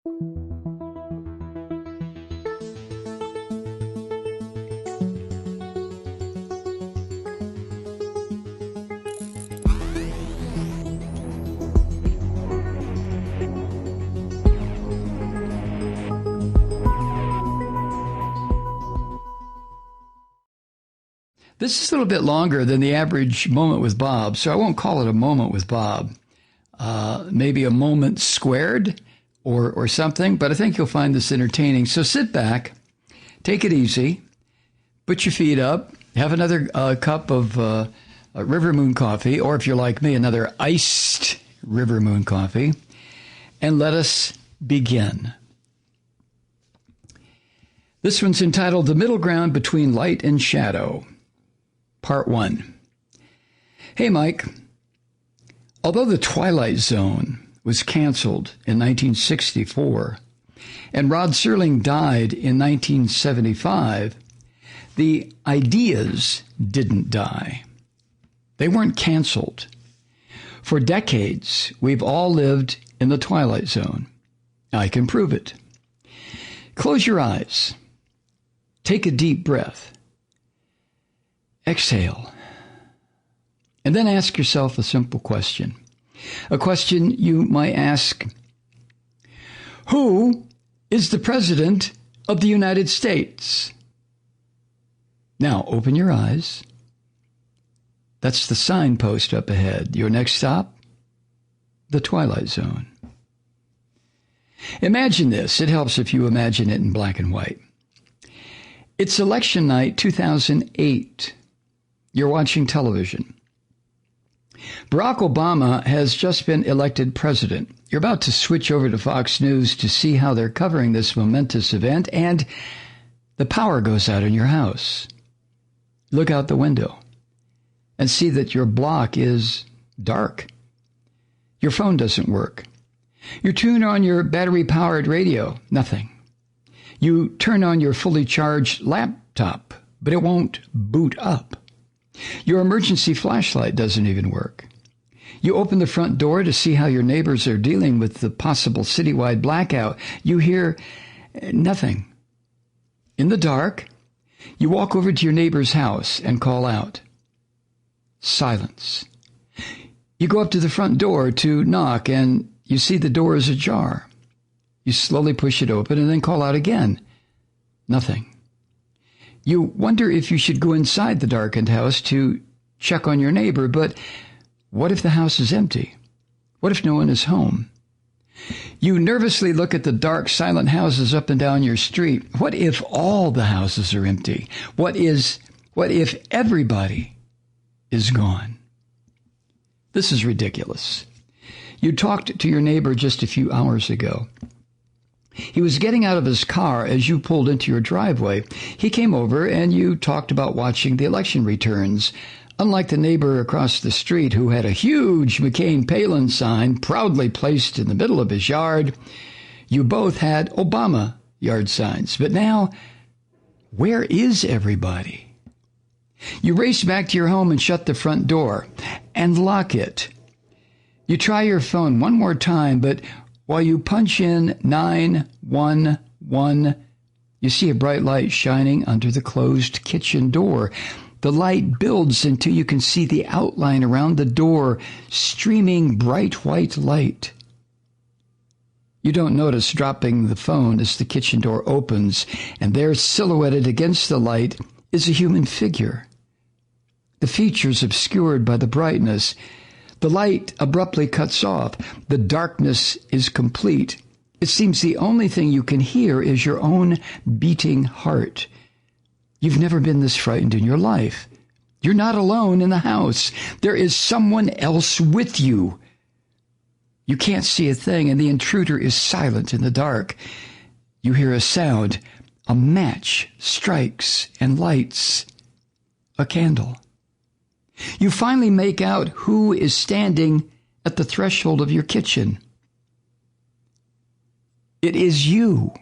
This is a little bit longer than the average moment with Bob, so I won't call it a moment with Bob. Maybe a moment squared or something, but I think you'll find this entertaining. So sit back, take it easy, put your feet up, have another cup of River Moon coffee, or if you're like me, another iced River Moon coffee, and let us begin. This one's entitled The Middle Ground Between Light and Shadow. Part 1. Hey, Mike. Although the Twilight Zone was canceled in 1964 and Rod Serling died in 1975, the ideas didn't die. They weren't canceled. For decades, we've all lived in the Twilight Zone. I can prove it. Close your eyes. Take a deep breath. Exhale. And then ask yourself a simple question. A question you might ask, who is the President of the United States? Now, open your eyes. That's the signpost up ahead. Your next stop, the Twilight Zone. Imagine this. It helps if you imagine it in black and white. It's election night 2008. You're watching television. Barack Obama has just been elected president. You're about to switch over to Fox News to see how they're covering this momentous event, and the power goes out in your house. Look out the window and see that your block is dark. Your phone doesn't work. You tune on your battery-powered radio. Nothing. You turn on your fully charged laptop, but it won't boot up. Your emergency flashlight doesn't even work. You open the front door to see how your neighbors are dealing with the possible citywide blackout. You hear nothing. In the dark, you walk over to your neighbor's house and call out. Silence. You go up to the front door to knock, and you see the door is ajar. You slowly push it open and then call out again. Nothing. You wonder if you should go inside the darkened house to check on your neighbor, but what if the house is empty? What if no one is home? You nervously look at the dark, silent houses up and down your street. What if all the houses are empty? What if everybody is gone? This is ridiculous. You talked to your neighbor just a few hours ago. He was getting out of his car as you pulled into your driveway. He came over and you talked about watching the election returns. Unlike the neighbor across the street who had a huge McCain-Palin sign proudly placed in the middle of his yard, you both had Obama yard signs. But now, where is everybody? You race back to your home and shut the front door and lock it. You try your phone one more time, but while you punch in 911, you see a bright light shining under the closed kitchen door. The light builds until you can see the outline around the door, streaming bright white light. You don't notice dropping the phone as the kitchen door opens, and there, silhouetted against the light, is a human figure. The features obscured by the brightness. The light abruptly cuts off. The darkness is complete. It seems the only thing you can hear is your own beating heart. You've never been this frightened in your life. You're not alone in the house. There is someone else with you. You can't see a thing, and the intruder is silent in the dark. You hear a sound. A match strikes and lights a candle. You finally make out who is standing at the threshold of your kitchen. It is you.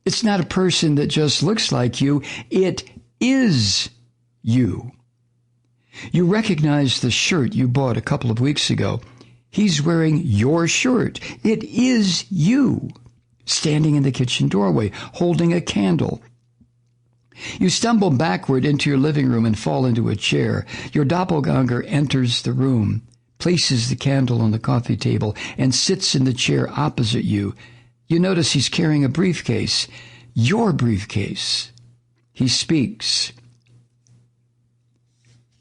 It's not a person that just looks like you. It is you. You recognize the shirt you bought a couple of weeks ago. He's wearing your shirt. It is you, standing in the kitchen doorway, holding a candle. You stumble backward into your living room and fall into a chair. Your doppelganger enters the room, places the candle on the coffee table, and sits in the chair opposite you. You notice he's carrying a briefcase, your briefcase. He speaks.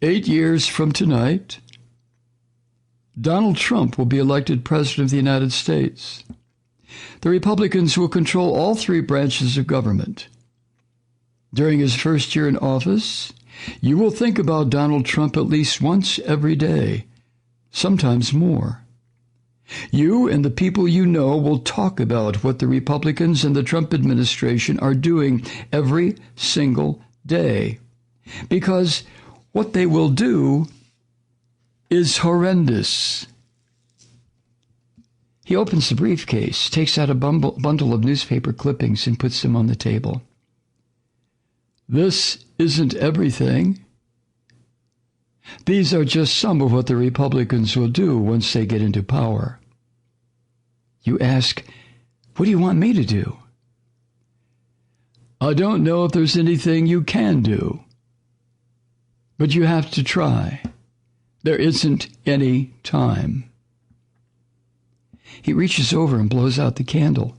8 years from tonight, Donald Trump will be elected President of the United States. The Republicans will control all three branches of government. During his first year in office, you will think about Donald Trump at least once every day, sometimes more. You and the people you know will talk about what the Republicans and the Trump administration are doing every single day, because what they will do is horrendous. He opens the briefcase, takes out a bundle of newspaper clippings, and puts them on the table. This isn't everything. These are just some of what the Republicans will do once they get into power. You ask, what do you want me to do? I don't know if there's anything you can do, but you have to try. There isn't any time. He reaches over and blows out the candle.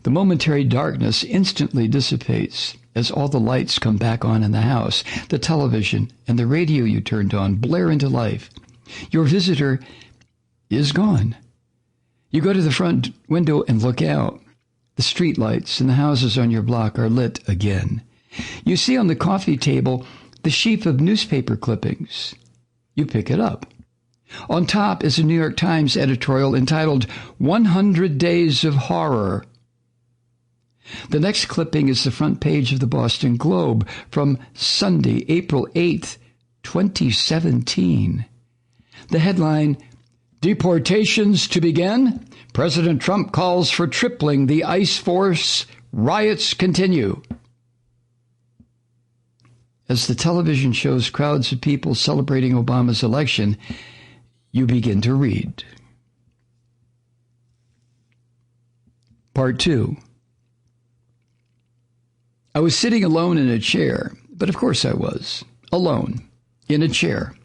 The momentary darkness instantly dissipates as all the lights come back on in the house. The television and the radio you turned on blare into life. Your visitor is gone. You go to the front window and look out. The street lights and the houses on your block are lit again. You see on the coffee table the sheaf of newspaper clippings. You pick it up. On top is a New York Times editorial entitled 100 Days of Horror. The next clipping is the front page of the Boston Globe from Sunday, April 8th, 2017. The headline, Deportations to Begin? President Trump calls for tripling the ICE force. Riots continue. As the television shows crowds of people celebrating Obama's election, you begin to read. Part 2. I was sitting alone in a chair, but of course I was, alone, in a chair,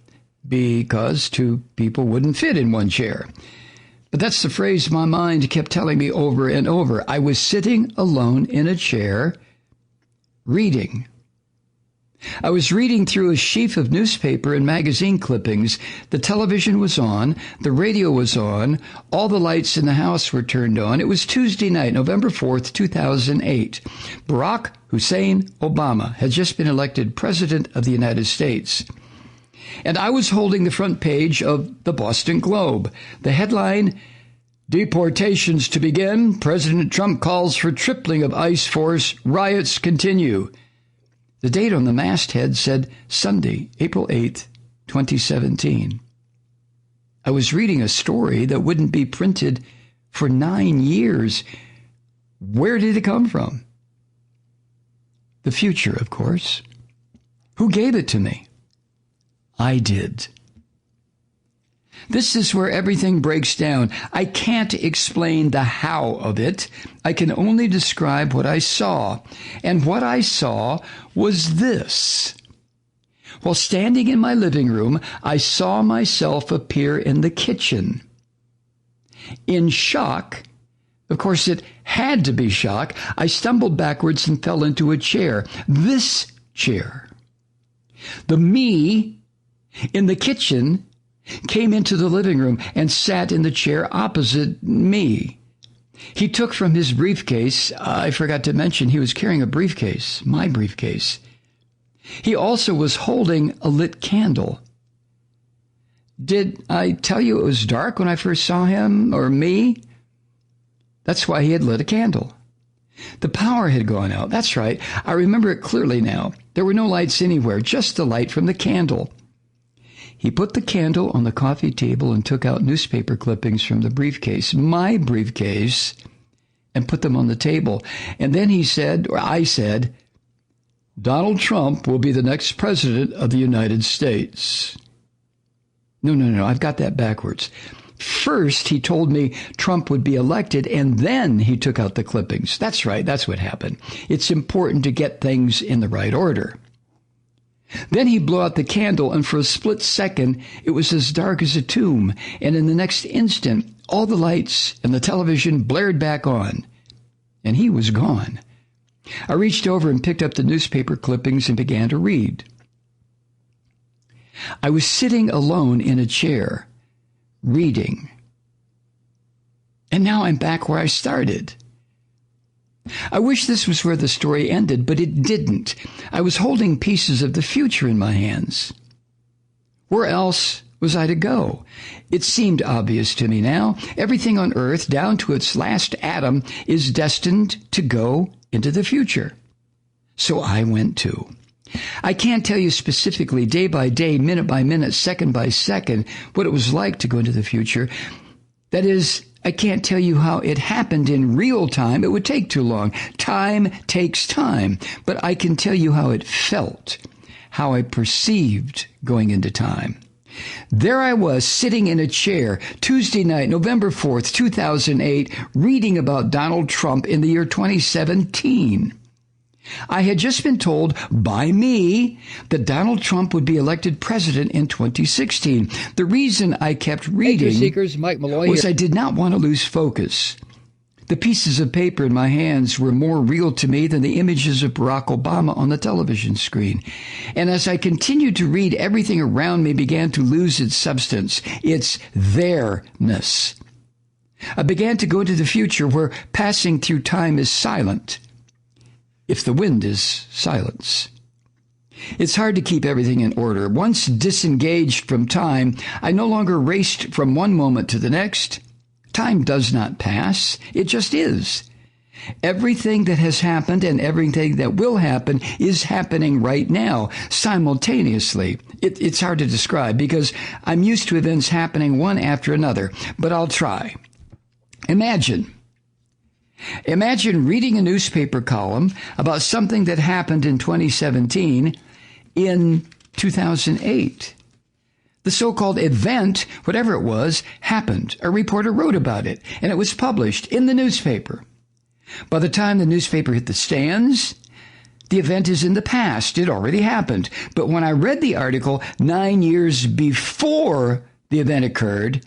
because two people wouldn't fit in one chair. But that's the phrase my mind kept telling me over and over. I was sitting alone in a chair, reading. I was reading through a sheaf of newspaper and magazine clippings. The television was on. The radio was on. All the lights in the house were turned on. It was Tuesday night, November 4th, 2008. Barack Hussein Obama had just been elected President of the United States. And I was holding the front page of the Boston Globe. The headline, Deportations to Begin. President Trump calls for tripling of ICE force. Riots continue. The date on the masthead said Sunday, April 8th, 2017. I was reading a story that wouldn't be printed for 9 years. Where did it come from? The future, of course. Who gave it to me? I did. This is where everything breaks down. I can't explain the how of it. I can only describe what I saw. And what I saw was this. While standing in my living room, I saw myself appear in the kitchen. In shock, of course it had to be shock, I stumbled backwards and fell into a chair. This chair. The me in the kitchen came into the living room and sat in the chair opposite me. He took from his briefcase, I forgot to mention he was carrying a briefcase, my briefcase. He also was holding a lit candle. Did I tell you it was dark when I first saw him or me? That's why he had lit a candle. The power had gone out. That's right. I remember it clearly now. There were no lights anywhere, just the light from the candle. He put the candle on the coffee table and took out newspaper clippings from the briefcase, my briefcase, and put them on the table. And then he said, or I said, Donald Trump will be the next president of the United States. No, I've got that backwards. First, he told me Trump would be elected, and then he took out the clippings. That's right. That's what happened. It's important to get things in the right order. Then he blew out the candle, and for a split second, it was as dark as a tomb. And in the next instant, all the lights and the television blared back on, and he was gone. I reached over and picked up the newspaper clippings and began to read. I was sitting alone in a chair, reading. And now I'm back where I started. I wish this was where the story ended, but it didn't. I was holding pieces of the future in my hands. Where else was I to go? It seemed obvious to me now. Everything on Earth, down to its last atom, is destined to go into the future. So I went too. I can't tell you specifically, day by day, minute by minute, second by second, what it was like to go into the future. That is, I can't tell you how it happened in real time. It would take too long. Time takes time. But I can tell you how it felt, how I perceived going into time. There I was, sitting in a chair, Tuesday night, November 4th, 2008, reading about Donald Trump in the year 2017. I had just been told by me that Donald Trump would be elected president in 2016. The reason I kept reading Seekers, Mike Malloy was here. I did not want to lose focus. The pieces of paper in my hands were more real to me than the images of Barack Obama on the television screen. And as I continued to read, everything around me began to lose its substance, its there-ness. I began to go into the future where passing through time is silent, if the wind is silence. It's hard to keep everything in order. Once disengaged from time, I no longer raced from one moment to the next. Time does not pass. It just is. Everything that has happened and everything that will happen is happening right now, simultaneously. It's hard to describe because I'm used to events happening one after another, but I'll try. Imagine reading a newspaper column about something that happened in 2017 in 2008. The so-called event, whatever it was, happened. A reporter wrote about it, and it was published in the newspaper. By the time the newspaper hit the stands, the event is in the past. It already happened. But when I read the article 9 years before the event occurred,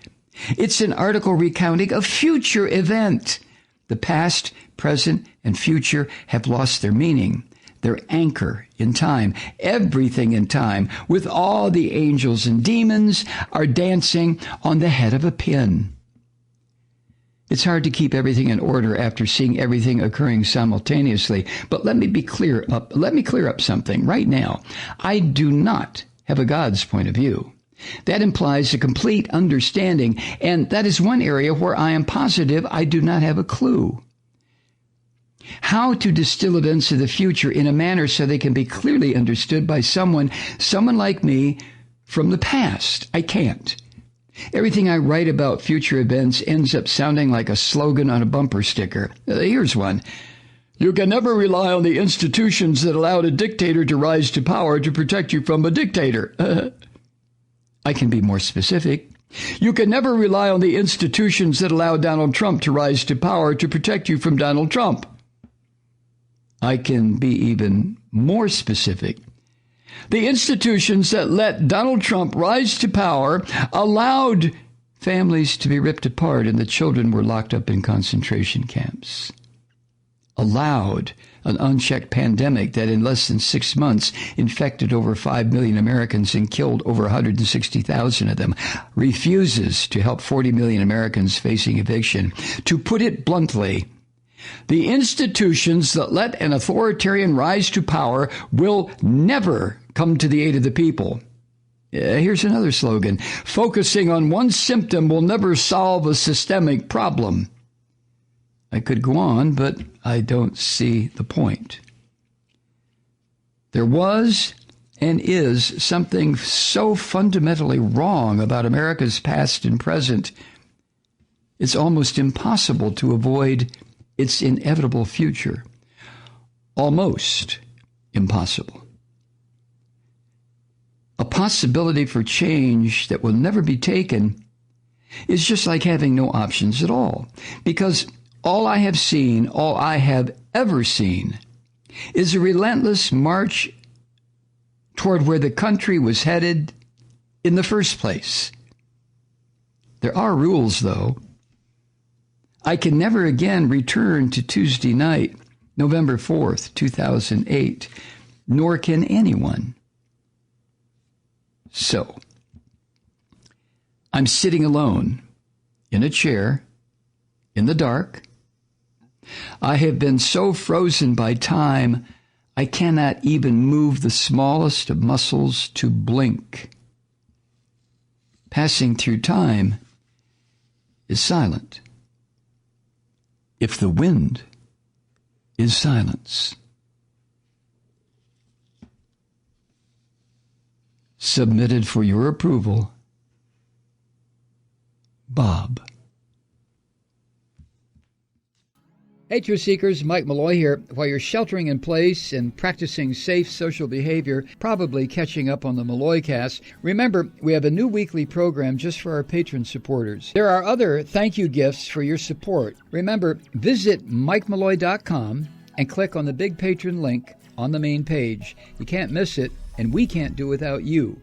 it's an article recounting a future event. The past, present, and future have lost their meaning, their anchor in time. Everything in time, with all the angels and demons, are dancing on the head of a pin. It's hard to keep everything in order after seeing everything occurring simultaneously. But let me clear up something right now. I do not have a God's point of view. That implies a complete understanding, and that is one area where I am positive I do not have a clue. How to distill events of the future in a manner so they can be clearly understood by someone like me from the past, I can't. Everything I write about future events ends up sounding like a slogan on a bumper sticker. Here's one. You can never rely on the institutions that allowed a dictator to rise to power to protect you from a dictator. I can be more specific. You can never rely on the institutions that allow Donald Trump to rise to power to protect you from Donald Trump. I can be even more specific. The institutions that let Donald Trump rise to power allowed families to be ripped apart and the children were locked up in concentration camps. Allowed an unchecked pandemic that in less than 6 months infected over 5 million Americans and killed over 160,000 of them, refuses to help 40 million Americans facing eviction. To put it bluntly, the institutions that let an authoritarian rise to power will never come to the aid of the people. Here's another slogan. Focusing on one symptom will never solve a systemic problem. I could go on, but I don't see the point. There was and is something so fundamentally wrong about America's past and present, it's almost impossible to avoid its inevitable future. Almost impossible. A possibility for change that will never be taken is just like having no options at all, because all I have seen, all I have ever seen, is a relentless march toward where the country was headed in the first place. There are rules, though. I can never again return to Tuesday night, November 4th, 2008, nor can anyone. So, I'm sitting alone in a chair in the dark. I have been so frozen by time, I cannot even move the smallest of muscles to blink. Passing through time is silent. If the wind is silence. Submitted for your approval, Bob. Hey, Truth Seekers, Mike Malloy here. While you're sheltering in place and practicing safe social behavior, probably catching up on the Malloy cast, remember, we have a new weekly program just for our patron supporters. There are other thank you gifts for your support. Remember, visit MikeMalloy.com and click on the big patron link on the main page. You can't miss it, and we can't do without you.